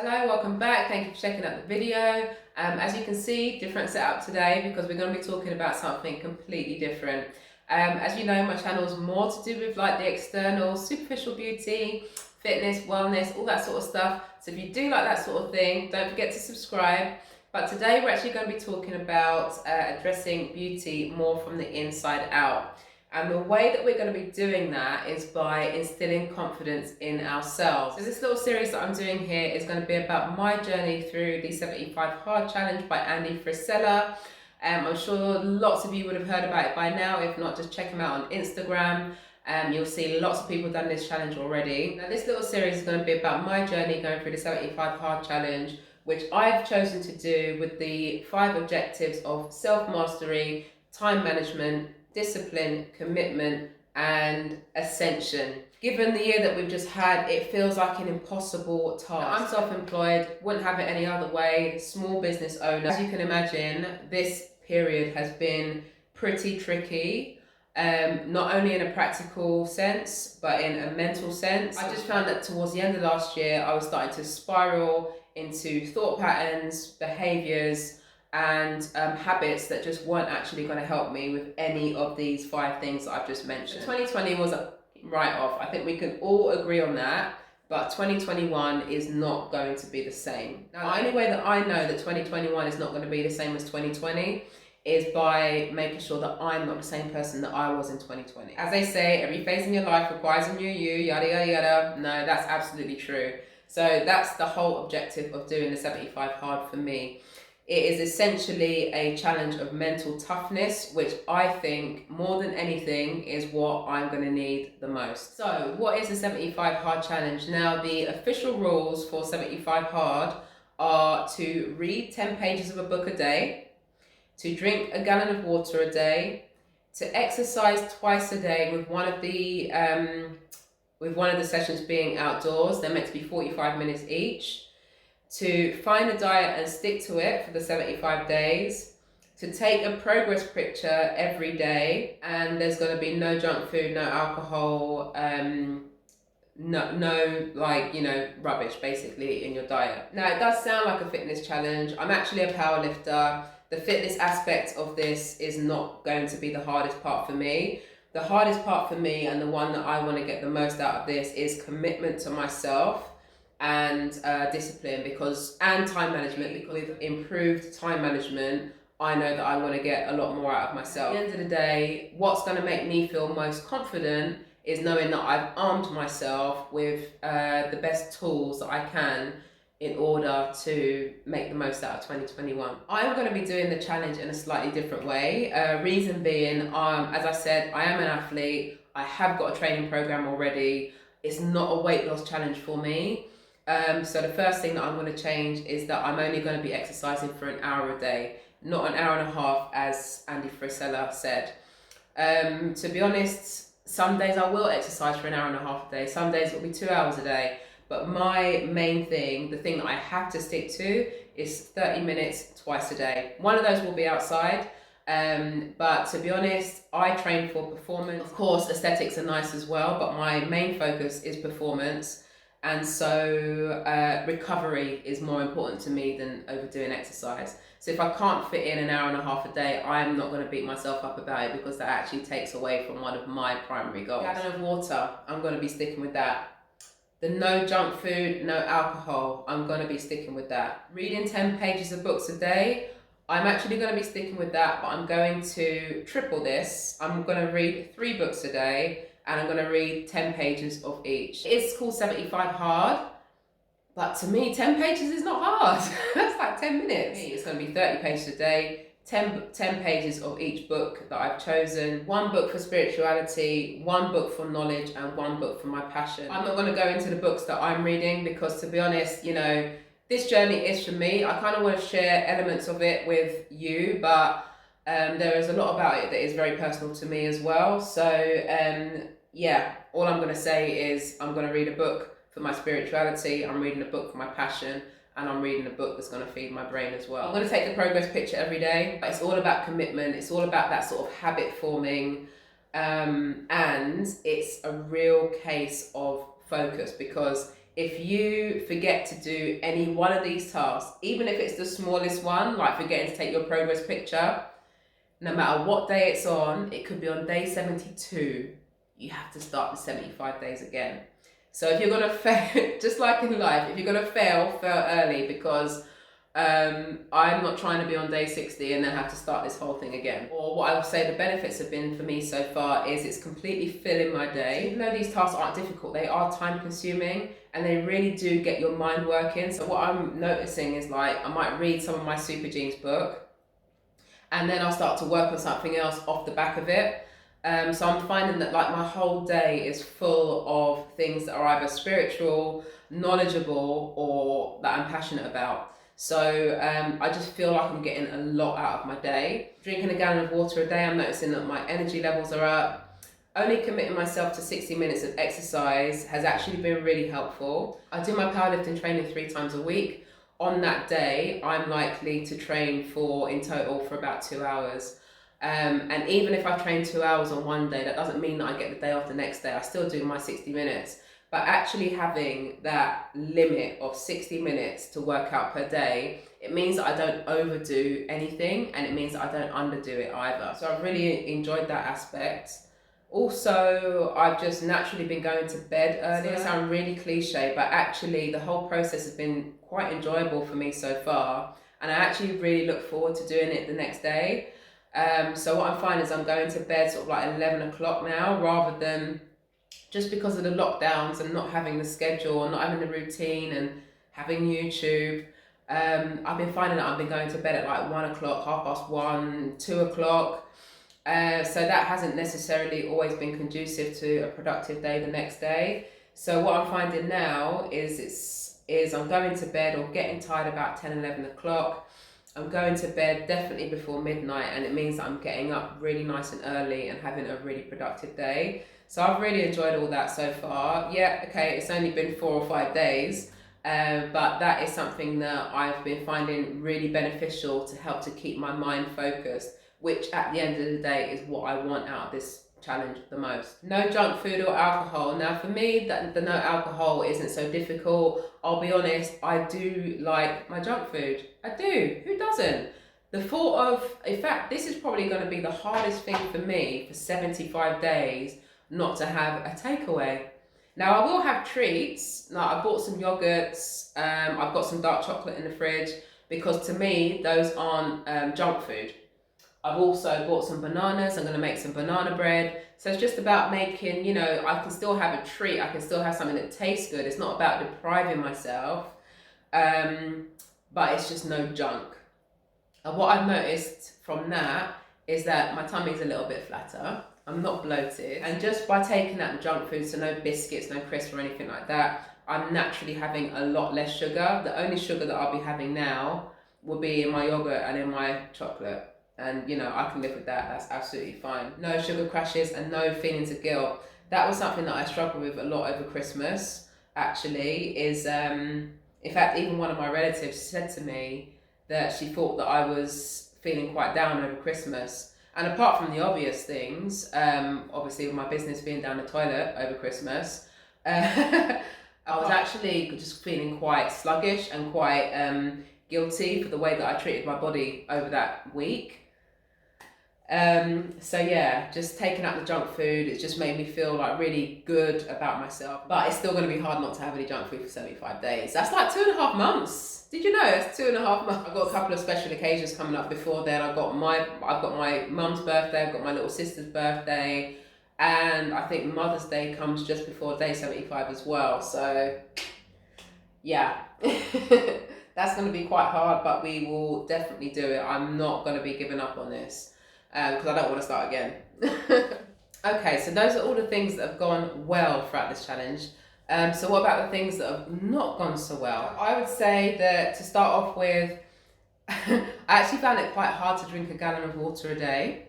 Hello, welcome back. Thank you for checking out the video. As you can see, different setup today because we're going to be talking about something completely different. As you know, my channel is more to do with like the external, superficial beauty, fitness, wellness, all that sort of stuff. So if you do like that sort of thing, don't forget to subscribe. But today we're actually going to be talking about addressing beauty more from the inside out. And the way that we're going to be doing that is by instilling confidence in ourselves. So this little series that I'm doing here is going to be about my journey through the 75 Hard Challenge by Andy Frisella. I'm sure lots of you would have heard about it by now. If not, just check him out on Instagram. You'll see lots of people done this challenge already. Now this little series is going to be about my journey going through the 75 Hard Challenge, which I've chosen to do with the 5 objectives of self-mastery, time management, discipline, commitment, and ascension. Given the year that we've just had, it feels like an impossible task. Now, I'm self-employed, wouldn't have it any other way, small business owner. As you can imagine, this period has been pretty tricky, not only in a practical sense, but in a mental sense. I just found that towards the end of last year, I was starting to spiral into thought patterns, behaviors, and habits that just weren't actually going to help me with any of these 5 things that I've just mentioned. 2020 was a write-off. I think we can all agree on that, but 2021 is not going to be the same. Now, the only way that I know that 2021 is not going to be the same as 2020 is by making sure that I'm not the same person that I was in 2020. As they say, every phase in your life requires a new you, yada, yada, yada. No, that's absolutely true. So that's the whole objective of doing the 75 Hard for me. It is essentially a challenge of mental toughness, which I think more than anything is what I'm going to need the most. So what is the 75 Hard Challenge? Now, the official rules for 75 Hard are to read 10 pages of a book a day, to drink a gallon of water a day, to exercise twice a day with one of the sessions being outdoors. They're meant to be 45 minutes each. To find a diet and stick to it for the 75 days, to take a progress picture every day, and there's going to be no junk food, no alcohol, no rubbish basically in your diet. Now it does sound like a fitness challenge. I'm actually a power lifter. The fitness aspect of this is not going to be the hardest part for me. The hardest part for me, and the one that I want to get the most out of this, is commitment to myself and discipline, and time management, because with improved time management, I know that I want to get a lot more out of myself. At the end of the day, what's going to make me feel most confident is knowing that I've armed myself with the best tools that I can in order to make the most out of 2021. I'm going to be doing the challenge in a slightly different way. Reason being, as I said, I am an athlete. I have got a training program already. It's not a weight loss challenge for me. So the first thing that I'm going to change is that I'm only going to be exercising for an hour a day, not an hour and a half, as Andy Frisella said. To be honest, some days I will exercise for an hour and a half a day. Some days it'll be 2 hours a day. But my main thing, the thing that I have to stick to, is 30 minutes twice a day. One of those will be outside. But to be honest, I train for performance. Of course, aesthetics are nice as well, but my main focus is performance. And so recovery is more important to me than overdoing exercise. So if I can't fit in an hour and a half a day, I'm not going to beat myself up about it, because that actually takes away from one of my primary goals. Gallon of water, I'm going to be sticking with that. The no junk food, no alcohol, I'm going to be sticking with that. Reading 10 pages of books a day, I'm actually going to be sticking with that, but I'm going to triple this. I'm going to read 3 books a day, and I'm going to read 10 pages of each. It's called 75 Hard, but to me, 10 pages is not hard. That's like 10 minutes. It's going to be 30 pages a day, 10 pages of each book that I've chosen. 1 book for spirituality, 1 book for knowledge, and 1 book for my passion. I'm not going to go into the books that I'm reading, because to be honest, this journey is for me. I kind of want to share elements of it with you, but there is a lot about it that is very personal to me as well. So yeah, all I'm going to say is I'm going to read a book for my spirituality, I'm reading a book for my passion, and I'm reading a book that's going to feed my brain as well. I'm going to take the progress picture every day, but it's all about commitment. It's all about that sort of habit forming, and it's a real case of focus, because if you forget to do any one of these tasks, even if it's the smallest one, like forgetting to take your progress picture, no matter what day it's on, it could be on day 72, you have to start the 75 days again. So if you're gonna fail, just like in life, if you're gonna fail early, because I'm not trying to be on day 60 and then have to start this whole thing again. Or what I would say the benefits have been for me so far is it's completely filling my day. Even though these tasks aren't difficult, they are time consuming and they really do get your mind working. So what I'm noticing is, like, I might read some of my Super Genes book and then I'll start to work on something else off the back of it. So I'm finding that, like, my whole day is full of things that are either spiritual, knowledgeable, or that I'm passionate about. So I just feel like I'm getting a lot out of my day. Drinking a gallon of water a day, I'm noticing that my energy levels are up. Only committing myself to 60 minutes of exercise has actually been really helpful. I do my powerlifting training 3 times a week. On that day, I'm likely to train in total for about 2 hours. And even if I train 2 hours on one day, that doesn't mean that I get the day off the next day. I still do my 60 minutes. But actually having that limit of 60 minutes to work out per day, it means that I don't overdo anything, and it means that I don't underdo it either. So I've really enjoyed that aspect. Also, I've just naturally been going to bed earlier. It sounds really cliche, but actually the whole process has been quite enjoyable for me so far. And I actually really look forward to doing it the next day. So what I'm finding is I'm going to bed sort of like 11 o'clock now, rather than, just because of the lockdowns and not having the schedule and not having the routine and having YouTube, I've been finding that I've been going to bed at like 1 o'clock, 1:30, 2 o'clock. So that hasn't necessarily always been conducive to a productive day the next day. So what I'm finding now is I'm going to bed or getting tired about 10, 11 o'clock. I'm going to bed definitely before midnight, and it means that I'm getting up really nice and early and having a really productive day. So I've really enjoyed all that so far. Yeah, okay, it's only been 4 or 5 days, but that is something that I've been finding really beneficial to help to keep my mind focused, which at the end of the day is what I want out of this challenge the most. No junk food or alcohol. Now for me, the no alcohol isn't so difficult. I'll be honest, I do like my junk food. I do. Who doesn't? The thought of, in fact, this is probably going to be the hardest thing for me for 75 days, not to have a takeaway. Now I will have treats. Now I bought some yogurts. I've got some dark chocolate in the fridge, because to me those aren't junk food. I've also bought some bananas. I'm going to make some banana bread. So it's just about making, I can still have a treat. I can still have something that tastes good. It's not about depriving myself, but it's just no junk. And what I've noticed from that is that my tummy's a little bit flatter. I'm not bloated. And just by taking out the junk food, so no biscuits, no crisps or anything like that, I'm naturally having a lot less sugar. The only sugar that I'll be having now will be in my yogurt and in my chocolate. And I can live with that. That's absolutely fine. No sugar crashes and no feelings of guilt. That was something that I struggled with a lot over Christmas, actually, is in fact, even one of my relatives said to me that she thought that I was feeling quite down over Christmas. And apart from the obvious things, obviously with my business being down the toilet over Christmas, I was actually just feeling quite sluggish and quite guilty for the way that I treated my body over that week. So yeah, just taking out the junk food, it's just made me feel like really good about myself. But it's still going to be hard not to have any junk food for 75 days. That's like 2.5 months. Did you know? It's 2.5 months. I've got a couple of special occasions coming up before then. I've got my mum's birthday, I've got my little sister's birthday, and I think Mother's Day comes just before day 75 as well. So yeah. That's going to be quite hard, but we will definitely do it. I'm not going to be giving up on this, because I don't want to start again. Okay, so those are all the things that have gone well throughout this challenge. So what about the things that have not gone so well? I would say that, to start off with, I actually found it quite hard to drink a gallon of water a day.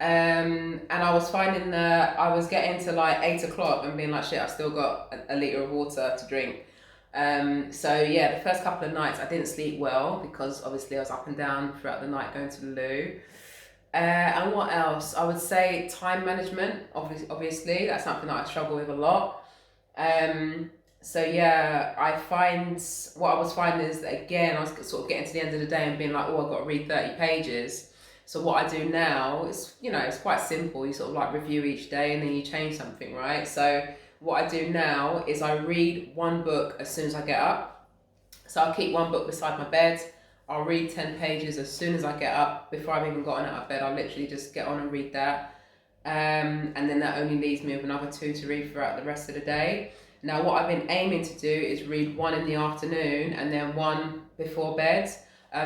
And I was finding that I was getting to like 8 o'clock and being like, shit, I've still got a litre of water to drink. So yeah, the first couple of nights I didn't sleep well, because obviously I was up and down throughout the night going to the loo. And what else? I would say time management, obviously, that's something that I struggle with a lot. So yeah, I find what I was finding is that again, I was sort of getting to the end of the day and being like, oh, I've got to read 30 pages. So what I do now is, it's quite simple. You sort of like review each day and then you change something, right? So what I do now is I read one book as soon as I get up. So I'll keep one book beside my bed. I'll read 10 pages as soon as I get up. Before I've even gotten out of bed, I'll literally just get on and read that. And then that only leaves me with another 2 to read throughout the rest of the day. Now, what I've been aiming to do is read one in the afternoon and then one before bed,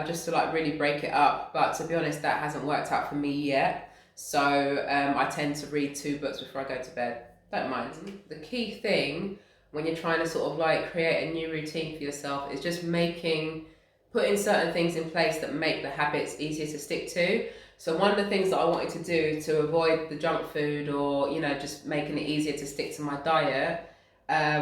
just to like really break it up. But to be honest, that hasn't worked out for me yet. So I tend to read 2 books before I go to bed. Don't mind. The key thing when you're trying to sort of like create a new routine for yourself is just putting certain things in place that make the habits easier to stick to. So one of the things that I wanted to do to avoid the junk food or, just making it easier to stick to my diet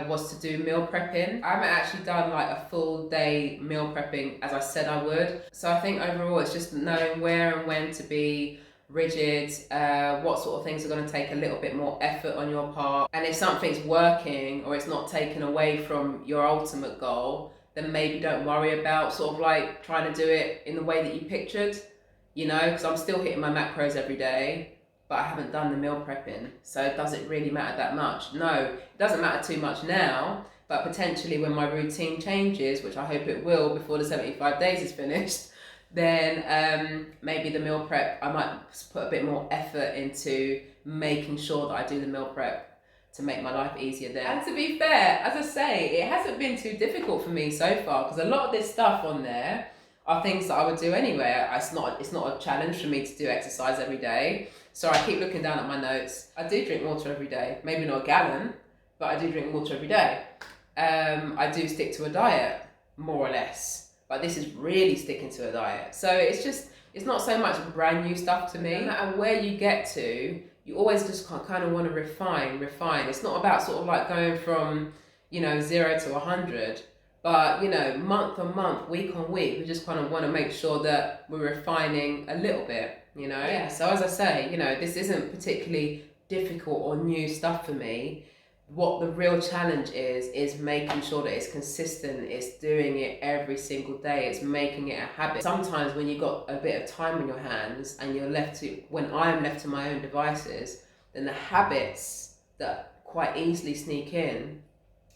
was to do meal prepping. I haven't actually done like a full day meal prepping as I said I would. So I think overall it's just knowing where and when to be rigid, what sort of things are going to take a little bit more effort on your part. And if something's working or it's not taken away from your ultimate goal, then maybe don't worry about sort of like trying to do it in the way that you pictured, because I'm still hitting my macros every day, but I haven't done the meal prepping. So does it really matter that much? No, it doesn't matter too much now, but potentially when my routine changes, which I hope it will before the 75 days is finished, then maybe the meal prep, I might put a bit more effort into making sure that I do the meal prep to make my life easier there. And to be fair, as I say, it hasn't been too difficult for me so far, because a lot of this stuff on there are things that I would do anyway. It's not a challenge for me to do exercise every day. So I keep looking down at my notes. I do drink water every day, maybe not a gallon, but I do drink water every day. I do stick to a diet, more or less, but this is really sticking to a diet. So it's not so much brand new stuff to me. No matter where you get to, you always just kind of want to refine. It's not about sort of like going from, 0 to 100, but, month on month, week on week, we just kind of want to make sure that we're refining a little bit, Yeah. So as I say, this isn't particularly difficult or new stuff for me. What the real challenge is making sure that it's consistent, it's doing it every single day, it's making it a habit. Sometimes when you've got a bit of time on your hands and when I'm left to my own devices, then the habits that quite easily sneak in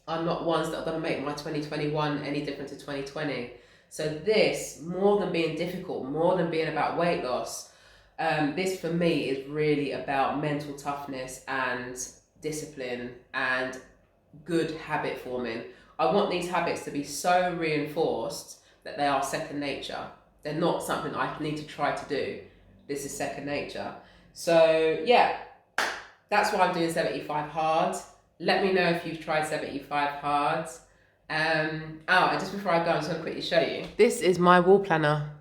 are not ones that are going to make my 2021 any different to 2020. So this, more than being difficult, more than being about weight loss, this for me is really about mental toughness and discipline and good habit forming. I want these habits to be so reinforced that they are second nature. They're not something I need to try to do. This is second nature. So yeah, that's why I'm doing 75 hard. Let me know if you've tried 75 hard. And just before I go, I'm just going to quickly show you. This is my wall planner.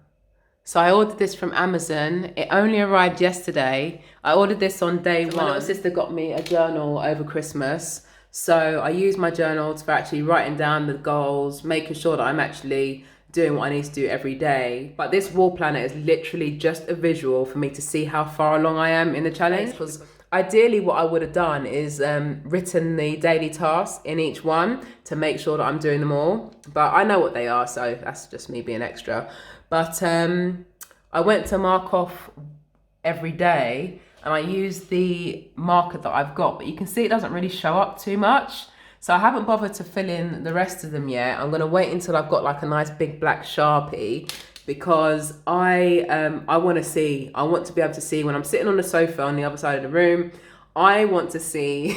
So I ordered this from Amazon. It only arrived yesterday. I ordered this on day one. My little sister got me a journal over Christmas. So I use my journals for actually writing down the goals, making sure that I'm actually doing what I need to do every day. But this wall planner is literally just a visual for me to see how far along I am in the challenge. Because ideally what I would have done is written the daily tasks in each one to make sure that I'm doing them all. But I know what they are, so that's just me being extra. But I went to mark off every day and I used the marker that I've got, but you can see it doesn't really show up too much. So I haven't bothered to fill in the rest of them yet. I'm going to wait until I've got like a nice big black Sharpie, because I want to be able to see when I'm sitting on the sofa on the other side of the room. I want to see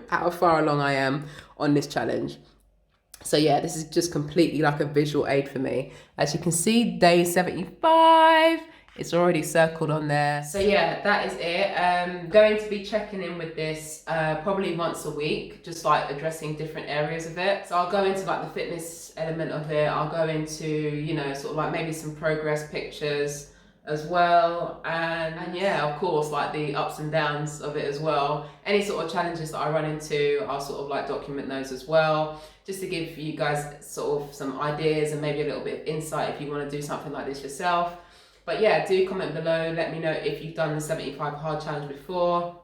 how far along I am on this challenge. So yeah, this is just completely like a visual aid for me. As you can see, day 75, it's already circled on there. So yeah, that is it. Going to be checking in with this probably once a week, just like addressing different areas of it. So I'll go into like the fitness element of it. I'll go into, sort of like maybe some progress pictures as well. And yeah, of course, like the ups and downs of it as well. Any sort of challenges that I run into, I'll sort of like document those as well, just to give you guys sort of some ideas and maybe a little bit of insight if you want to do something like this yourself. But yeah, do comment below. Let me know if you've done the 75 hard challenge before.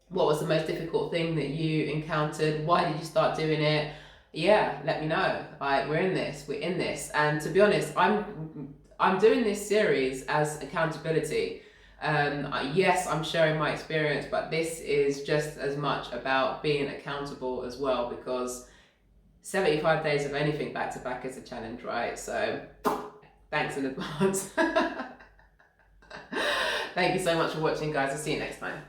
What was the most difficult thing that you encountered? Why did you start doing it? yeah, let me know. Like, we're in this. And to be honest, I'm doing this series as accountability. Yes, I'm sharing my experience, but this is just as much about being accountable as well, because 75 days of anything back to back is a challenge, right? So thanks in advance. Thank you so much for watching, guys. I'll see you next time.